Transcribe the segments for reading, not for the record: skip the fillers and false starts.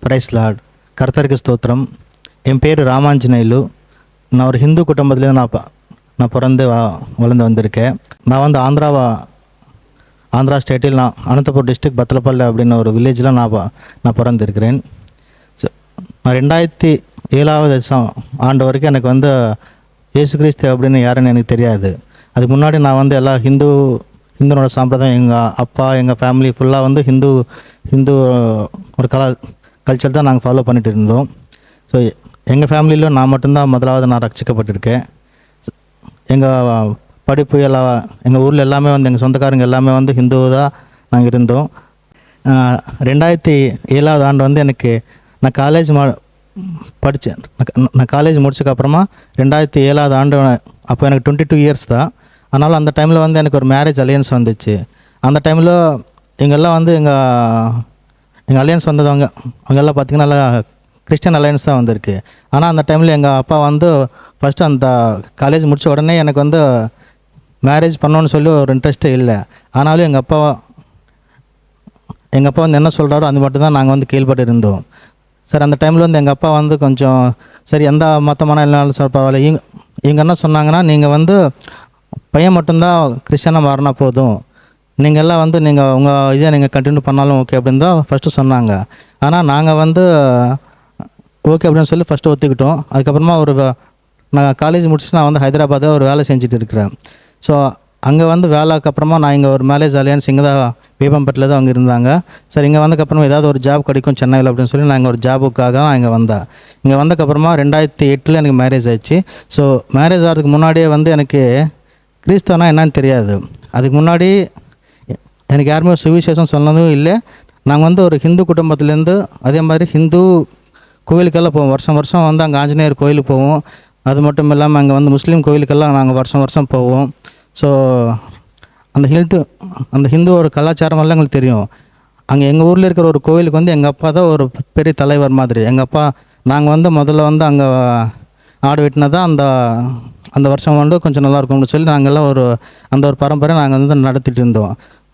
Price Lord. கர்த்தருக்கு ஸ்தோத்திரம். என் பேர் ராமாஞ்சனேயலு. நான் ஒரு ஹிந்து குடும்பத்துலேருந்து நான் பிறந்து வளர்ந்து வந்திருக்கேன். நான் வந்து ஆந்திரா ஸ்டேட்டில் நான் அனந்தபுரம் டிஸ்ட்ரிக்ட் பத்தலப்பள்ளி அப்படின்னு ஒரு வில்லேஜில் நான் பிறந்திருக்கிறேன். ஸோ நான் 2007 ஆண்டு வரைக்கும் எனக்கு வந்து இயேசு கிறிஸ்து அப்படின்னு யாருன்னு எனக்கு தெரியாது. அதுக்கு முன்னாடி நான் வந்து எல்லா ஹிந்துனோட சாம்பிரதாயம், எங்கள் அப்பா எங்கள் ஃபேமிலி ஃபுல்லாக வந்து ஹிந்து ஒரு கல்ச்சர் தான் நாங்கள் ஃபாலோ பண்ணிட்டு இருந்தோம். ஸோ எங்கள் ஃபேமிலியில் நான் மட்டும்தான் முதலாவது நான் ரட்சிக்கப்பட்டிருக்கேன். எங்கள் படிப்பு எல்லாம் எங்கள் ஊரில் எல்லாமே வந்து எங்கள் சொந்தக்காரங்க எல்லாமே வந்து ஹிந்து தான் நாங்கள் இருந்தோம். 2007 ஆண்டு வந்து எனக்கு நான் காலேஜ் படித்தேன். நான் காலேஜ் முடிச்சதுக்கப்புறமா 2007 ஆண்டு அப்போ எனக்கு 22 இயர்ஸ் தான். அதனால் அந்த டைமில் வந்து எனக்கு ஒரு மேரேஜ் அலையன்ஸ் வந்துச்சு. அந்த டைமில் எங்கெல்லாம் வந்து எங்கள் அலையன்ஸ் வந்தது அவங்கெல்லாம் பார்த்திங்கன்னா நல்லா கிறிஸ்டியன் அலையன்ஸ் தான் வந்திருக்கு. ஆனால் அந்த டைமில் எங்கள் அப்பா வந்து ஃபஸ்ட்டு அந்த காலேஜ் முடித்த உடனே எனக்கு வந்து மேரேஜ் பண்ணணுன்னு சொல்லி ஒரு இன்ட்ரெஸ்ட்டே இல்லை. ஆனாலும் எங்கள் அப்பா வந்து என்ன சொல்கிறாரோ அது மட்டும்தான் நாங்கள் வந்து கீழ்பட்டு இருந்தோம். சார் அந்த டைமில் வந்து எங்கள் அப்பா வந்து கொஞ்சம் சரி எந்த மொத்தமான இல்லைனாலும் சார் பரவாயில்ல, இவங்க என்ன சொன்னாங்கன்னா, நீங்கள் வந்து பையன் மட்டும்தான் கிறிஸ்டியனாக மாறினா போதும், நீங்கள் எல்லாம் வந்து நீங்கள் உங்கள் இதை நீங்கள் கண்டினியூ பண்ணாலும் ஓகே அப்படின்னு தான் ஃபஸ்ட்டு சொன்னாங்க. ஆனால் நாங்கள் வந்து ஓகே அப்படின்னு சொல்லி ஃபஸ்ட்டு ஒத்துக்கிட்டோம். அதுக்கப்புறமா நான் காலேஜ் முடிச்சுட்டு நான் வந்து ஹைதராபாத்தில் ஒரு வேலை செஞ்சுட்டு இருக்கிறேன். ஸோ அங்கே வந்து வேலைக்கு அப்புறமா நான் இங்கே ஒரு மேரேஜ் அலையன்ஸ் இங்கே தான் வேப்பம்பட்டில் தான் அவங்க இருந்தாங்க. சரி இங்கே வந்தக்கப்புறமா ஏதாவது ஒரு ஜாப் கிடைக்கும் சென்னையில் அப்படின்னு சொல்லி நான் இங்கே ஒரு ஜாபுக்காக நான் இங்கே வந்தேன். இங்கே வந்தக்கப்புறமா 2008 எனக்கு மேரேஜ் ஆயிடுச்சு. ஸோ மேரேஜ் ஆகிறதுக்கு முன்னாடியே வந்து எனக்கு கிறிஸ்தவனா என்னன்னு தெரியாது. அதுக்கு முன்னாடி எனக்கு யாருமே சுவிசேஷம் சொன்னதும் இல்லை. நாங்கள் வந்து ஒரு ஹிந்து குடும்பத்துலேருந்து அதே மாதிரி ஹிந்து கோவிலுக்கெல்லாம் போவோம். வருஷம் வந்து அங்கே ஆஞ்சநேயர் கோயிலுக்கு போவோம். அது மட்டும் இல்லாமல் அங்கே வந்து முஸ்லீம் கோயிலுக்கெல்லாம் நாங்கள் வருஷம் போவோம். ஸோ அந்த ஹிந்துவோட கலாச்சாரமெல்லாம் எங்களுக்கு தெரியும். அங்கே எங்கள் ஊரில் இருக்கிற ஒரு கோயிலுக்கு வந்து எங்கள் அப்பா தான் ஒரு பெரிய தலைவர் மாதிரி. எங்கள் அப்பா நாங்கள் வந்து முதல்ல வந்து அங்கே ஆடு வெட்டினா தான் அந்த வருஷம் வந்து கொஞ்சம் நல்லாயிருக்கும்னு சொல்லி நாங்கள்லாம் ஒரு பரம்பரை நாங்கள் வந்து நடத்திட்டு இருந்தோம்.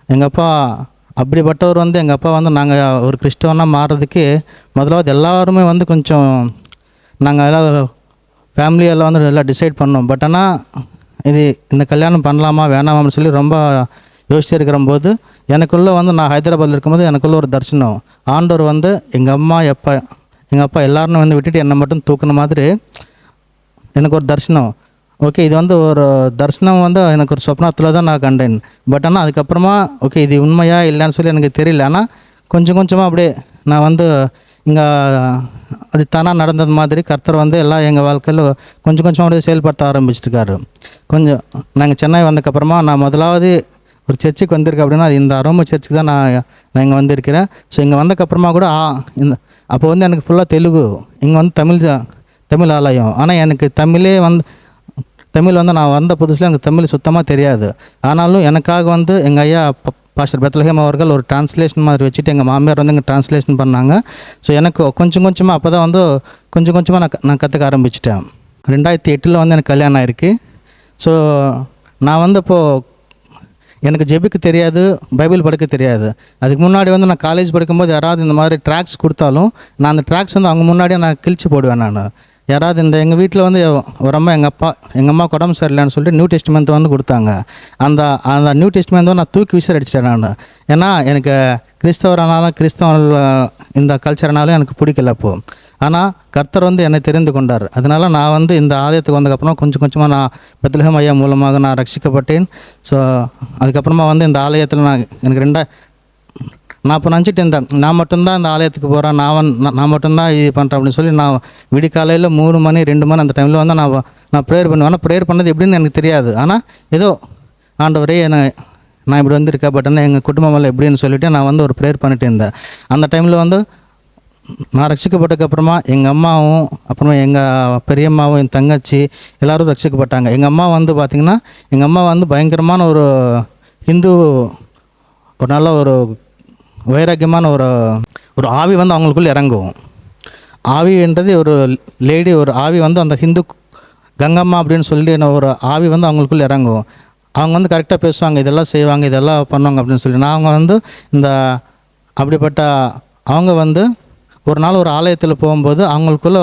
எங்கள் அப்பா அப்படிப்பட்டவர் வந்து எங்கள் அப்பா வந்து நாங்கள் ஒரு கிறிஸ்தவனாக மாறுறதுக்கு முதலாவது எல்லாருமே வந்து கொஞ்சம் நாங்கள் எல்லாம் ஃபேமிலியெல்லாம் வந்து எல்லாம் டிசைட் பண்ணோம். பட் ஆனால் இந்த கல்யாணம் பண்ணலாமா வேணாமான்னு சொல்லி ரொம்ப யோசிச்சு இருக்கிறம்போது எனக்குள்ளே வந்து நான் ஹைதராபாத்தில் இருக்கும்போது எனக்குள்ளே ஒரு தரிசனம். ஆண்டவர் வந்து எங்கள் அப்பா எல்லாரும் வந்து விட்டுட்டு என்னை மட்டும் தூக்குன மாதிரி எனக்கு ஒரு தரிசனம். ஓகே, இது வந்து ஒரு தரிசனம் வந்து எனக்கு ஒரு சொப்னத்தில் தான் நான் கண்டேன். பட் ஆனால் அதுக்கப்புறமா ஓகே இது உண்மையா இல்லைன்னு சொல்லி எனக்கு தெரியல. ஆனால் கொஞ்சமாக அப்படியே நான் வந்து இங்கே அது தானாக நடந்தது மாதிரி கர்த்தர் வந்து எல்லாம் எங்கள் வாழ்க்கையில் கொஞ்சம் அப்படியே செயல்படுத்த ஆரம்பிச்சிருக்காரு. நாங்கள் சென்னை வந்ததுக்கப்புறமா நான் முதலாவது ஒரு சர்ச்சுக்கு வந்திருக்கேன் அப்படின்னா அது இந்த அரோமா சர்ச்சுக்கு தான் நான் இங்கே வந்திருக்கிறேன். ஸோ இங்கே வந்ததுக்கப்புறமா கூட அப்போ வந்து எனக்கு ஃபுல்லாக தெலுங்கு, இங்கே வந்து தமிழ் ஆலயம். ஆனால் எனக்கு தமிழ் வந்து நான் வந்த புதுசில் எனக்கு தமிழ் சுத்தமாக தெரியாது. ஆனாலும் எனக்காக வந்து எங்கள் ஐயா பாஸ்டர் பெத்லஹேம் அவர்கள் ஒரு டிரான்ஸ்லேஷன் மாதிரி வச்சுட்டு எங்கள் மாமியார் வந்து இங்கே டிரான்ஸ்லேஷன் பண்ணாங்க. ஸோ எனக்கு கொஞ்சமாக அப்போ தான் வந்து கொஞ்சமாக நான் கற்றுக்க ஆரம்பிச்சிட்டேன். 2008 வந்து எனக்கு கல்யாணம் ஆயிருக்கு. ஸோ நான் வந்து இப்போது எனக்கு ஜெபிக்க தெரியாது, பைபிள் படிக்க தெரியாது. அதுக்கு முன்னாடி வந்து நான் காலேஜ் படிக்கும்போது யாராவது இந்த மாதிரி ட்ராக்ஸ் கொடுத்தாலும் நான் அந்த ட்ராக்ஸ் வந்து அவங்க முன்னாடியே நான் கிழிச்சு போடுவேன். நான் யாராவது எங்கள் வீட்டில் வந்து ஒரு அம்மா எங்கள் அம்மா உடம்பு சரியில்லைன்னு சொல்லிட்டு நியூ டெஸ்ட்மெண்ட் வந்து கொடுத்தாங்க. அந்த நியூ டெஸ்ட்மெண்ட் வந்து நான் தூக்கி விசில் அடிச்சிட்டேன் நான். ஏன்னா எனக்கு கிறிஸ்தவ இந்த கல்ச்சர்னாலும் எனக்கு பிடிக்கல அப்போது. ஆனால் கர்த்தர் வந்து என்னை தெரிந்து கொண்டார். அதனால் நான் வந்து இந்த ஆலயத்துக்கு வந்ததுக்கப்புறம் கொஞ்சமாக நான் பெத்லஹேம் ஐயா மூலமாக நான் ரட்சிக்கப்பட்டேன். ஸோ அதுக்கப்புறமா வந்து இந்த ஆலயத்தில் எனக்கு நான் இப்போ நினச்சிட்டு இருந்தேன், நான் மட்டும்தான் இந்த ஆலயத்துக்கு போகிறேன், நான் மட்டும்தான் இது பண்ணுறேன் அப்படின்னு சொல்லி நான் விடிக்காலையில் 3 மணி 2 மணி அந்த டைமில் வந்து நான் ப்ரேயர் பண்ணுவேன். ஆனால் ப்ரேயர் பண்ணது எப்படின்னு எனக்கு தெரியாது. ஆனால் ஏதோ ஆண்டவரே நான் இப்படி வந்திருக்கேன், பட் ஆனால் எங்கள் குடும்பமெல்லாம் எப்படின்னு சொல்லிவிட்டு நான் வந்து ஒரு ப்ரேயர் பண்ணிட்டு இருந்தேன். அந்த டைமில் வந்து நான் ரட்சிக்கப்பட்டதுக்கப்புறமா எங்கள் அம்மாவும் அப்புறமா எங்கள் பெரியம்மாவும் என் தங்கச்சி எல்லோரும் ரட்சிக்கப்பட்டாங்க. எங்கள் அம்மா வந்து பார்த்திங்கன்னா எங்கள் அம்மா வந்து பயங்கரமான ஒரு ஹிந்து ஒரு நல்ல ஒரு வைராக்கியமான ஒரு ஆவி வந்து அவங்களுக்குள்ளே இறங்கும். ஆவின்றது ஒரு லேடி, ஒரு ஆவி வந்து அந்த ஹிந்து கங்கம்மா அப்படின்னு சொல்லி ஒரு ஆவி வந்து அவங்களுக்குள்ளே இறங்கும். அவங்க வந்து கரெக்டாக பேசுவாங்க, இதெல்லாம் செய்வாங்க, இதெல்லாம் பண்ணுவாங்க அப்படின்னு சொல்லி. அவங்க வந்து அப்படிப்பட்ட அவங்க வந்து ஒரு நாள் ஒரு ஆலயத்தில் போகும்போது அவங்களுக்குள்ள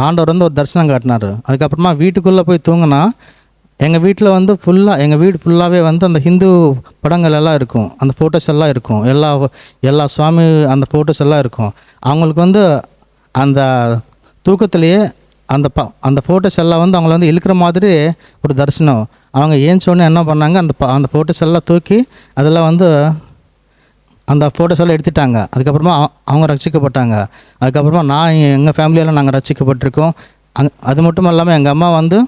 ஆண்டவர் வந்து ஒரு தரிசனம் காட்டினார். அதுக்கப்புறமா வீட்டுக்குள்ளே போய் தூங்கினா எங்கள் வீட்டில் வந்து ஃபுல்லாக, எங்கள் வீடு ஃபுல்லாகவே வந்து அந்த ஹிந்து படங்கள் எல்லாம் இருக்கும், அந்த ஃபோட்டோஸ் எல்லாம் இருக்கும், எல்லா சுவாமி அந்த ஃபோட்டோஸ் எல்லாம் இருக்கும். அவங்களுக்கு வந்து அந்த தூக்கத்திலேயே அந்த ஃபோட்டோஸ் எல்லாம் வந்து அவங்கள வந்து இழுக்கிற மாதிரி ஒரு தரிசனம். அவங்க ஏஞ்சோடனே என்ன பண்ணாங்க, அந்த ஃபோட்டோஸ் எல்லாம் தூக்கி அதெல்லாம் வந்து அந்த ஃபோட்டோஸ் எல்லாம் எடுத்துட்டாங்க. அதுக்கப்புறமா அவங்க ரட்சிக்கப்பட்டாங்க. அதுக்கப்புறமா நான் எங்கள் ஃபேமிலியெல்லாம் நாங்கள் ரட்சிக்கப்பட்டிருக்கோம். அது மட்டும் இல்லாமல் எங்கள் அம்மா வந்து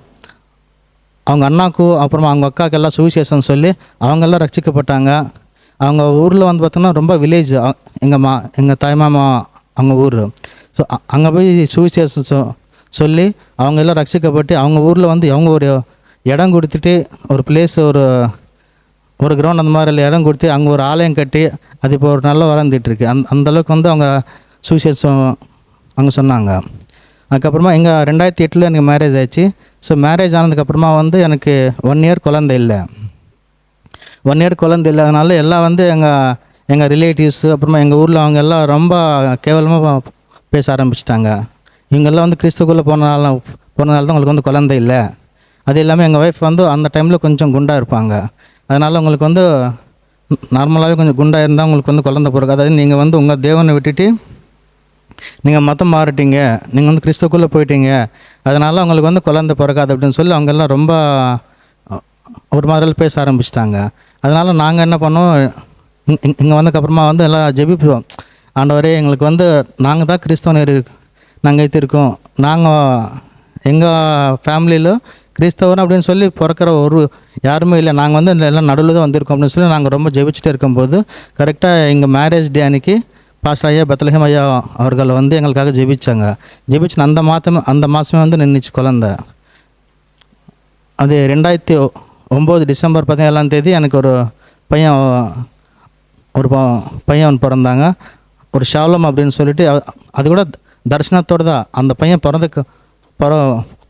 அவங்க அண்ணாக்கும் அப்புறமா அவங்க அக்காவுக்கு எல்லாம் சுவிசேஷம் சொல்லி அவங்கெல்லாம் ரட்சிக்கப்பட்டாங்க. அவங்க ஊரில் வந்து பார்த்தோன்னா ரொம்ப வில்லேஜ், எங்கள் தாய்மாமா அவங்க ஊர். ஸோ அங்கே போய் சுவிசேஷம் சொல்லி அவங்க எல்லாம் ரட்சிக்கப்பட்டு அவங்க ஊரில் வந்து அவங்க ஒரு இடம் கொடுத்துட்டு ஒரு பிளேஸ், ஒரு கிரவுண்ட் அந்த மாதிரி இடம் கொடுத்து அங்கே ஒரு ஆலயம் கட்டி அது இப்போ ஒரு நல்ல வளர்ந்துட்டுருக்கு. அந்தளவுக்கு வந்து அவங்க சுவிசேஷம் அவங்க சொன்னாங்க. அதுக்கப்புறமா எங்கள் 2008 எனக்கு மேரேஜ் ஆயிடுச்சு. ஸோ மேரேஜ் ஆனதுக்கப்புறமா வந்து எனக்கு 1 இயர் குழந்தை இல்லை. 1 இயர் குழந்தை இல்லாதனால எல்லாம் வந்து எங்கள் ரிலேட்டிவ்ஸு அப்புறமா எங்கள் ஊரில் அவங்க எல்லாம் ரொம்ப கேவலமாக பேச ஆரம்பிச்சிட்டாங்க. இவங்கெல்லாம் வந்து கிறிஸ்துக்குள்ளே போனனால தான் உங்களுக்கு வந்து குழந்தை இல்லை. அது இல்லாமல் எங்கள் ஒய்ஃப் வந்து அந்த டைமில் கொஞ்சம் குண்டாக இருப்பாங்க. அதனால் உங்களுக்கு வந்து நார்மலாகவே கொஞ்சம் குண்டாக இருந்தால் உங்களுக்கு வந்து குழந்தை பிறகு, அதாவது நீங்கள் வந்து உங்கள் தேவனை விட்டுட்டு நீங்கள் மதம் மாறிட்டீங்க, நீங்கள் வந்து கிறிஸ்துக்குள்ளே போயிட்டீங்க, அதனால் அவங்களுக்கு வந்து குழந்தை பிறக்காது அப்படின்னு சொல்லி அவங்கெல்லாம் ரொம்ப ஒரு மாதிரிலாம் பேச ஆரம்பிச்சிட்டாங்க. அதனால் நாங்கள் என்ன பண்ணோம், இங்கே வந்ததுக்கப்புறமா வந்து எல்லாம் ஜெபிப்போம். ஆண்டவரே எங்களுக்கு வந்து நாங்கள் தான் கிறிஸ்தவனர் நாங்கள் இருக்கோம், நாங்கள் எங்கள் ஃபேமிலியில் கிறிஸ்தவன் அப்படின்னு சொல்லி பிறக்கிற ஒரு யாருமே இல்லை, நாங்கள் வந்து எல்லாம் நடுவில் தான் வந்திருக்கோம் அப்படின்னு சொல்லி நாங்கள் ரொம்ப ஜெபிச்சுட்டு இருக்கும்போது கரெக்டாக எங்கள் மேரேஜ் டே அன்றைக்கி பாஸ்டர் ஐயா பெத்லஹேம் ஐயா அவர்கள் வந்து எங்களுக்காக ஜெபிச்சாங்க. ஜெபிச்சு அந்த மாதமே வந்து நின்றுச்சு குழந்த. அது 2009 டிசம்பர் 17 எனக்கு ஒரு பையன் பிறந்தாங்க. ஒரு ஷாலம் அப்படின்னு சொல்லிட்டு, அது கூட தரிசனத்தோடு தான். அந்த பையன்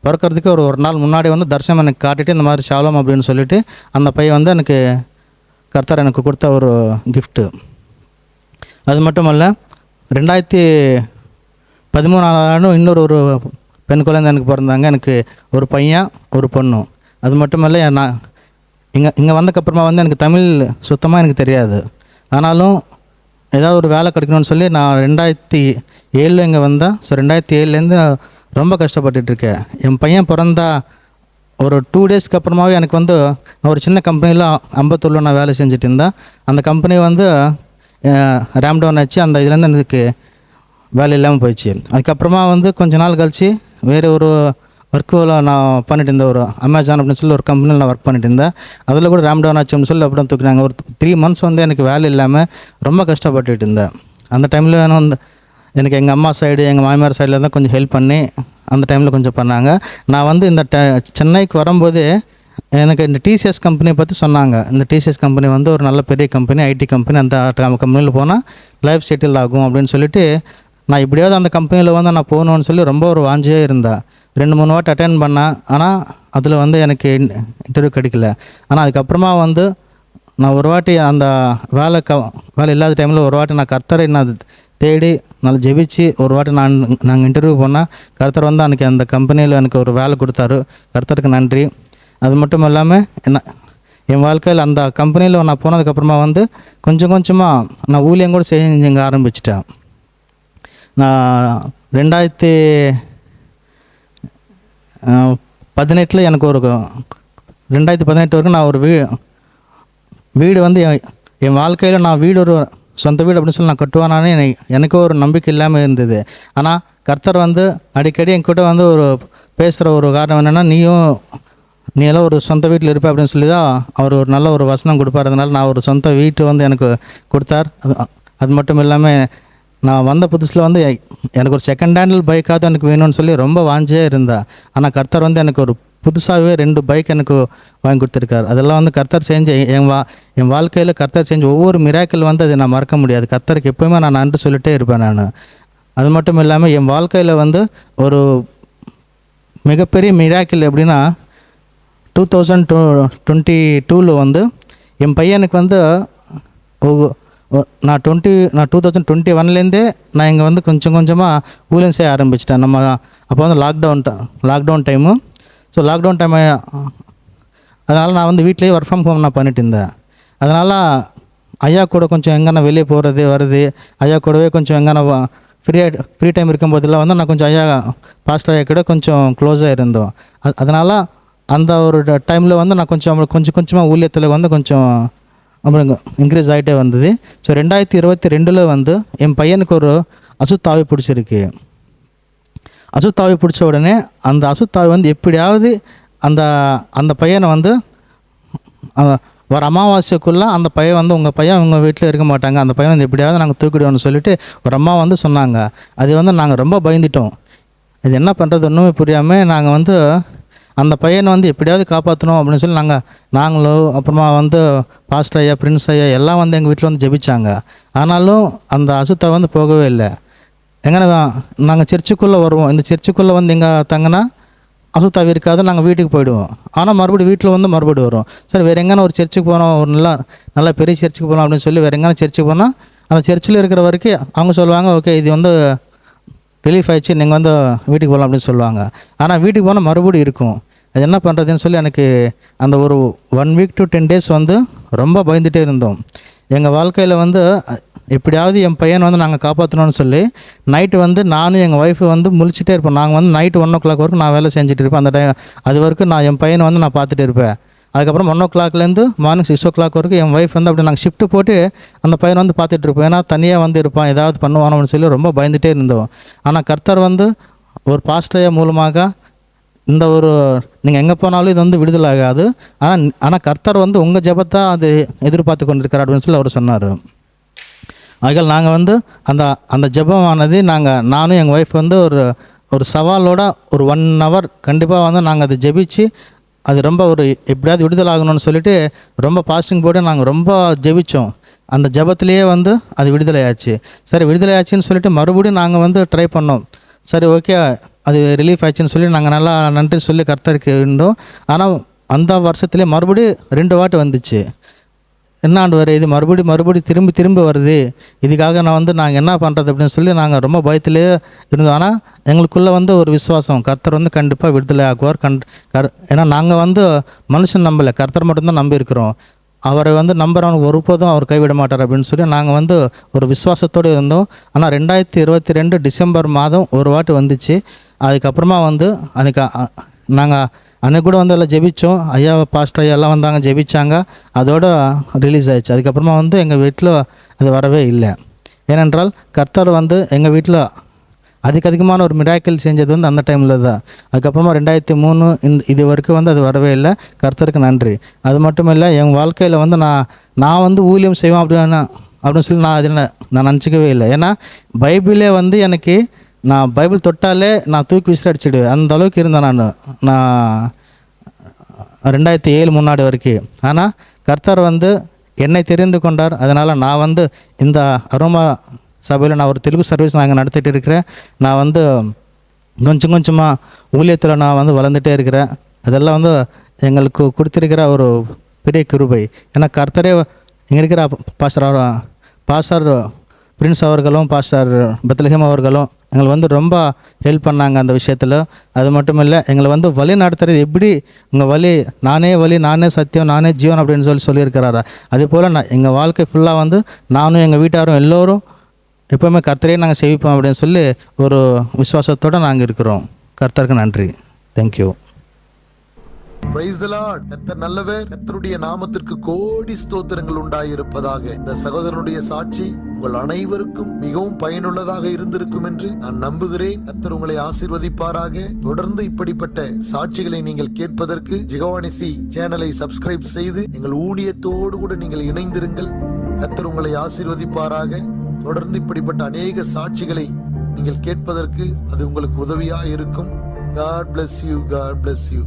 பிறக்கிறதுக்கு ஒரு நாள் முன்னாடி வந்து தரிசனம் எனக்கு காட்டிட்டு இந்த மாதிரி ஷாலம் அப்படின்னு சொல்லிட்டு அந்த பையன் வந்து எனக்கு கர்த்தர் எனக்கு கொடுத்த ஒரு கிஃப்ட்டு. அது மட்டும் அல்ல, 2013 இன்னொரு பெண் குழந்தை எனக்கு பிறந்தாங்க. எனக்கு ஒரு பையன் ஒரு பொண்ணு. அது மட்டும் இல்லை, நான் இங்கே வந்ததுக்கப்புறமா வந்து எனக்கு தமிழ் சுத்தமாக எனக்கு தெரியாது. ஆனாலும் ஏதாவது ஒரு வேலை கிடைக்கணும்னு சொல்லி நான் 2007 இங்கே வந்தேன். ஸோ 2007 ரொம்ப கஷ்டப்பட்டுட்ருக்கேன். என் பையன் பிறந்தா ஒரு 2 டேஸ்க்கு அப்புறமாவே எனக்கு வந்து நான் ஒரு சின்ன கம்பெனியில் அம்பத்தூரில் நான் வேலை செஞ்சுட்டு இருந்தேன். அந்த கம்பெனி வந்து ரேம்டவுன் ஆச்சு. அந்த இதுலேருந்து எனக்கு வேலை இல்லாமல் போயிடுச்சு. அதுக்கப்புறமா வந்து கொஞ்ச நாள் கழித்து வேறு ஒரு ஒர்க்கில் நான் பண்ணிட்டு இருந்தேன். ஒரு அமேசான் அப்படின்னு சொல்லி ஒரு கம்பெனியில் நான் ஒர்க் பண்ணிட்டு இருந்தேன். அதில் கூட ரேம்டவுன் ஆச்சு அப்படின்னு சொல்லி அப்படியே தூக்கினாங்க. ஒரு 3 மந்த்ஸ் வந்து எனக்கு வேலை இல்லாமல் ரொம்ப கஷ்டப்பட்டுட்டு இருந்தேன். அந்த டைமில் வந்து எனக்கு எங்கள் அம்மா சைடு எங்கள் மாமியார் சைடில் தான் கொஞ்சம் ஹெல்ப் பண்ணி அந்த டைமில் கொஞ்சம் பண்ணாங்க. நான் வந்து இந்த சென்னைக்கு வரும்போது எனக்கு இந்த டிசிஎஸ் கம்பெனியை பற்றி சொன்னாங்க. இந்த டிசிஎஸ் கம்பெனி வந்து ஒரு நல்ல பெரிய கம்பெனி, ஐடி கம்பெனி. அந்த கம்பெனியில் போனால் லைஃப் செட்டில் ஆகும் அப்படின்னு சொல்லிட்டு நான் இப்படியாவது அந்த கம்பெனியில் வந்து நான் போகணுன்னு சொல்லி ரொம்ப ஒரு வாஞ்சியாக இருந்தேன். 2-3 வாட்டி அட்டென்ட் பண்ணேன். ஆனால் அதில் வந்து எனக்கு இன்டர்வியூ கிடைக்கல. ஆனால் அதுக்கப்புறமா வந்து நான் ஒரு வாட்டி அந்த வேலை இல்லாத டைமில் ஒரு வாட்டி நான் கர்த்தரை நான் தேடி நல்லா ஜெபிச்சு ஒரு வாட்டி நாங்கள் இன்டர்வியூ போனால் கர்த்தர் வந்து அன்றைக்கி அந்த கம்பெனியில் எனக்கு ஒரு வேலை கொடுத்தாரு. கர்த்தருக்கு நன்றி. அது மட்டும் இல்லாமல் என் வாழ்க்கையில் அந்த கம்பெனியில் நான் போனதுக்கப்புறமா வந்து கொஞ்சம் கொஞ்சமாக நான் ஊழியம் கூட செஞ்சு ஆரம்பிச்சிட்டேன். நான் 2018 எனக்கு ஒரு 2018 வரைக்கும் நான் ஒரு வீடு வந்து என் வாழ்க்கையில் நான் ஒரு சொந்த வீடு அப்படின்னு சொல்லி நான் கட்டுவானானே எனக்கு ஒரு நம்பிக்கை இல்லாமல் இருந்தது. ஆனால் கர்த்தர் வந்து அடிக்கடி என்கிட்ட வந்து ஒரு பேசுகிற ஒரு காரணம் என்னென்னா, நீ எல்லாம் ஒரு சொந்த வீட்டில் இருப்பேன் அப்படின்னு சொல்லி தான் அவர் ஒரு நல்ல ஒரு வசனம் கொடுப்பார். அதனால் நான் ஒரு சொந்த வீட்டு வந்து எனக்கு கொடுத்தார். அது மட்டும் இல்லாமல் நான் வந்த புதுசில் வந்து எனக்கு ஒரு செகண்ட் ஹேண்டில் பைக்காவது எனக்கு வேணும்னு சொல்லி ரொம்ப வாஞ்சியாக இருந்தேன். ஆனால் கர்த்தர் வந்து எனக்கு ஒரு புதுசாகவே 2 பைக் எனக்கு வாங்கி கொடுத்துருக்காரு. அதெல்லாம் வந்து கர்த்தர் செஞ்ச என் வாழ்க்கையில் கர்த்தர் செஞ்ச ஒவ்வொரு மிராக்கிள் வந்து அதை நான் மறக்க முடியாது. கர்த்தருக்கு எப்போயுமே நான் நன்றி சொல்லிட்டே இருப்பேன் நான். அது மட்டும் இல்லாமல் என் வாழ்க்கையில் வந்து ஒரு மிகப்பெரிய மிராக்கிள் எப்படின்னா, 2022 வந்து என் பையனுக்கு வந்து நான் 2021லேருந்தே நான் இங்கே வந்து கொஞ்சம் கொஞ்சமாக ஊழியம் செய்ய ஆரம்பிச்சிட்டேன். நம்ம அப்போ வந்து lockdown time. So lockdown time அதனால் நான் வந்து வீட்டிலேயே ஒர்க் ஃப்ரம் ஹோம் நான் பண்ணிட்டு இருந்தேன். அதனால் ஐயா கூட கொஞ்சம் எங்கன்னா வெளியே போகிறது வருது, ஐயா கூடவே கொஞ்சம் எங்கன்னா ஃப்ரீ டைம் இருக்கும்போதெல்லாம் வந்து நான் கொஞ்சம் பாஸ்டர் ஐயா கூட கொஞ்சம் க்ளோஸாக இருந்தோம். அதனால் அந்த ஒரு டைமில் வந்து நான் கொஞ்சமாக ஊழியத்தில் வந்து கொஞ்சம் அப்புறம் இன்க்ரீஸ் ஆகிட்டே வந்தது. ஸோ 2022 வந்து என் பையனுக்கு ஒரு அசுத்தாவி பிடிச்சிருக்கு. அசுத்தாவி பிடிச்ச உடனே அந்த அசுத்தாவி வந்து எப்படியாவது அந்த பையனை வந்து ஒரு அமாவாசைக்குள்ளே அந்த பையன் வந்து உங்கள் வீட்டில் இருக்க மாட்டாங்க, அந்த பையன் வந்து எப்படியாவது நாங்கள் தூக்கிடுவோம்னு சொல்லிட்டு ஒரு அம்மா வந்து சொன்னாங்க. அது வந்து நாங்கள் ரொம்ப பயந்துட்டோம். இது என்ன பண்ணுறது ஒன்றுமே புரியாமல் நாங்கள் வந்து அந்த பையனை வந்து எப்படியாவது காப்பாற்றணும் அப்படின்னு சொல்லி நாங்களும் அப்புறமா வந்து பாஸ்டர் ஐயா, பிரின்ஸ் ஐயா எல்லாம் வந்து எங்கள் வீட்டில் வந்து ஜெபிச்சாங்க. ஆனாலும் அந்த அசுத்தாவி வந்து போகவே இல்லை. எங்கன்னா நாங்கள் சர்ச்சுக்குள்ளே வருவோம், இந்த சர்ச்சுக்குள்ளே வந்து எங்கே தங்கினா அசுத்தாவி இருக்காது, நாங்கள் வீட்டுக்கு போயிடுவோம். ஆனால் மறுபடியும் வீட்டில் வந்து மறுபடியும் வரும். சரி வேறு எங்கன்னா ஒரு சர்ச்சுக்கு போனோம், ஒரு நல்லா பெரிய சர்ச்சுக்கு போகலாம் அப்படின்னு சொல்லி வேறு எங்கன்னா சர்ச்சுக்கு போனால் அந்த சர்ச்சில் இருக்கிற வரைக்கும் அவங்க சொல்லுவாங்க, ஓகே இது வந்து ரிலீஃப் ஆகிடுச்சு, நீங்கள் வந்து வீட்டுக்கு போகலாம் அப்படின்னு சொல்லுவாங்க. ஆனால் வீட்டுக்கு போனால் மறுபடியும் இருக்கும். அது என்ன பண்ணுறதுன்னு சொல்லி எனக்கு அந்த ஒரு 1 வீக் to 10 days வந்து ரொம்ப பயந்துகிட்டே இருந்தோம். எங்கள் வாழ்க்கையில் வந்து எப்படியாவது என் பையனை வந்து நாங்கள் காப்பாற்றணும்னு சொல்லி நைட்டு வந்து நானும் எங்கள் ஒய்ஃபு வந்து முழிச்சிட்டே இருப்போம். நாங்கள் வந்து நைட்டு 1 o'clock வரைக்கும் நான் வேலை செஞ்சுட்டு இருப்பேன். அந்த டைம் அது வரைக்கும் நான் என் பையனை வந்து நான் பார்த்துட்டு இருப்பேன். அதுக்கப்புறம் 1 o'clockலேருந்து மார்னிங் 6 o'clock வரைக்கும் என் ஒய்ஃப் வந்து அப்படி நாங்கள் ஷிஃப்ட்டு போட்டு அந்த பையனை வந்து பார்த்துட்டு இருப்போம். ஏன்னா தனியாக வந்து இருப்பான், ஏதாவது பண்ணுவானோன்னு சொல்லி ரொம்ப பயந்துகிட்டே இருந்தோம். ஆனால் கர்த்தர் வந்து ஒரு பாஸ்டர் மூலமாக இந்த ஒரு நீங்கள் எங்கே போனாலும் இது வந்து விடுதலை ஆகாது, ஆனால் கர்த்தர் வந்து உங்கள் ஜெபத்தை அது எதிர்பார்த்து கொண்டு இருக்கிறார் அப்படின்னு சொல்லி அவர் சொன்னார். ஆகையால் நாங்கள் வந்து அந்த ஜெபமானது நானும் எங்கள் ஒய்ஃப் வந்து ஒரு சவாலோட ஒரு 1 hour கண்டிப்பாக வந்து நாங்கள் அதை ஜெபிச்சு அது ரொம்ப ஒரு எப்படியாவது விடுதலை ஆகணும்னு சொல்லிட்டு ரொம்ப பாஸ்டிங் போட்டு நாங்கள் ரொம்ப ஜெபித்தோம். அந்த ஜெபத்திலேயே வந்து அது விடுதலை ஆச்சு. சரி விடுதலை ஆச்சுன்னு சொல்லிட்டு மறுபடியும் நாங்கள் வந்து ட்ரை பண்ணோம். சரி ஓகே அது ரிலீஃப் ஆச்சுன்னு சொல்லி நாங்கள் நல்லா நன்றி சொல்லி கர்த்தருக்கு இருந்தோம். ஆனால் அந்த வருஷத்துலேயே மறுபடியும் 2 வாட்டி வந்துச்சு. என்னாண்டு வர இது மறுபடியும் திரும்பி வருது, இதுக்காக நாங்கள் என்ன பண்ணுறது அப்படின்னு சொல்லி நாங்கள் ரொம்ப பயத்திலே இருந்தோம். ஆனால் எங்களுக்குள்ளே வந்து ஒரு விசுவாசம், கர்த்தர் வந்து கண்டிப்பாக விடுதலை ஆக்குவார். ஏன்னா நாங்கள் வந்து மனுஷன் நம்பலை, கர்த்தர் மட்டும்தான் நம்பி இருக்கிறோம். அவரை வந்து நம்புறவனுக்கு ஒருபோதும் அவர் கைவிட மாட்டார் அப்படின்னு சொல்லி நாங்கள் வந்து ஒரு விசுவாசத்தோடு இருந்தோம். ஆனால் 2022 டிசம்பர் மாதம் ஒரு வாட்டி வந்துச்சு. அதுக்கப்புறமா வந்து நாங்கள் அன்னைக்கு கூட வந்து எல்லாம் ஜெபித்தோம். ஐயா பாஸ்டர் ஐயா எல்லாம் வந்தாங்க, ஜெபிச்சாங்க, அதோட ரிலீஸ் ஆயிடுச்சு. அதுக்கப்புறமா வந்து எங்கள் வீட்டில் அது வரவே இல்லை. ஏனென்றால் கர்த்தர் வந்து எங்கள் வீட்டில் அதிகமான ஒரு மிராக்கிள் செஞ்சது வந்து அந்த டைமில் தான். அதுக்கப்புறமா 2003 இது வரைக்கும் வந்து அது வரவே இல்லை. கர்த்தருக்கு நன்றி. அது மட்டும் இல்லை, என் வாழ்க்கையில் வந்து நான் வந்து ஊழியம் செய்வேன் அப்படின்னு சொல்லி நான் நினச்சிக்கவே இல்லை. ஏன்னா பைபிளே வந்து எனக்கு நான் பைபிள் தொட்டாலே நான் தூக்கி விசில் அடிச்சிடுவேன், அந்த அளவுக்கு இருந்தேன் நான் 2007 முன்னாடி வரைக்கும். ஆனால் கர்த்தர் வந்து என்னை தெரிந்து கொண்டார். அதனால் நான் வந்து இந்த அரோமா சபையில் நான் ஒரு தெலுங்கு சர்வீஸ் நாங்கள் நடத்திட்டு இருக்கிறேன். நான் வந்து கொஞ்சமாக ஊழியத்தில் நான் வந்து வளர்ந்துட்டே இருக்கிறேன். அதெல்லாம் வந்து எங்களுக்கு கொடுத்துருக்கிற ஒரு பெரிய கிருபை. ஏன்னா கர்த்தரே இங்கே இருக்கிற பாஸ்டர் பிரின்ஸ் அவர்களும் பாஸ்டர் பெத்லஹேம் அவர்களும் எங்களுக்கு வந்து ரொம்ப ஹெல்ப் பண்ணாங்க அந்த விஷயத்தில். அது மட்டும் இல்லை, எங்களை வந்து வழி நடத்துறது எப்படி, உங்கள் வழி, நானே சத்தியம், நானே ஜீவன் அப்படின்னு சொல்லியிருக்கிறாரா. அதே போல் எங்கள் வாழ்க்கை ஃபுல்லாக வந்து நானும் எங்கள் வீட்டாரும் எல்லோரும் எப்போவுமே கர்த்தரையே நாங்கள் சேவிப்போம் அப்படின்னு சொல்லி ஒரு விசுவாசத்தோடு நாங்கள் இருக்கிறோம். கர்த்தருக்கு நன்றி. தேங்க்யூ. Praise the Lord. கர்த்தர் நல்லவர். கர்த்தருடைய நாமத்திற்கு கோடி ஸ்தோத்திரங்கள் உண்டாயிருப்பதாக. இந்த சகோதரனுடைய சாட்சி உங்கள் அனைவருக்கும் மிகவும் பயனுள்ளதாக இருந்திருக்கும் என்று நான் நம்புகிறேன். கர்த்தர் உங்களை ஆசீர்வதிப்பாராக. தொடர்ந்து இப்படிப்பட்ட சாட்சிகளை நீங்கள் கேட்பதற்கு ஜெகவானிசி சேனலை சப்ஸ்கிரைப் செய்து எங்கள் ஊழியத்தோடு கூட நீங்கள் இணைந்திருங்கள். கர்த்தர் உங்களை ஆசீர்வதிப்பாராக. தொடர்ந்து இப்படிப்பட்ட அநேக சாட்சிகளை நீங்கள் கேட்பதற்கு அது உங்களுக்கு உதவியாக இருக்கும். God bless you. God bless you.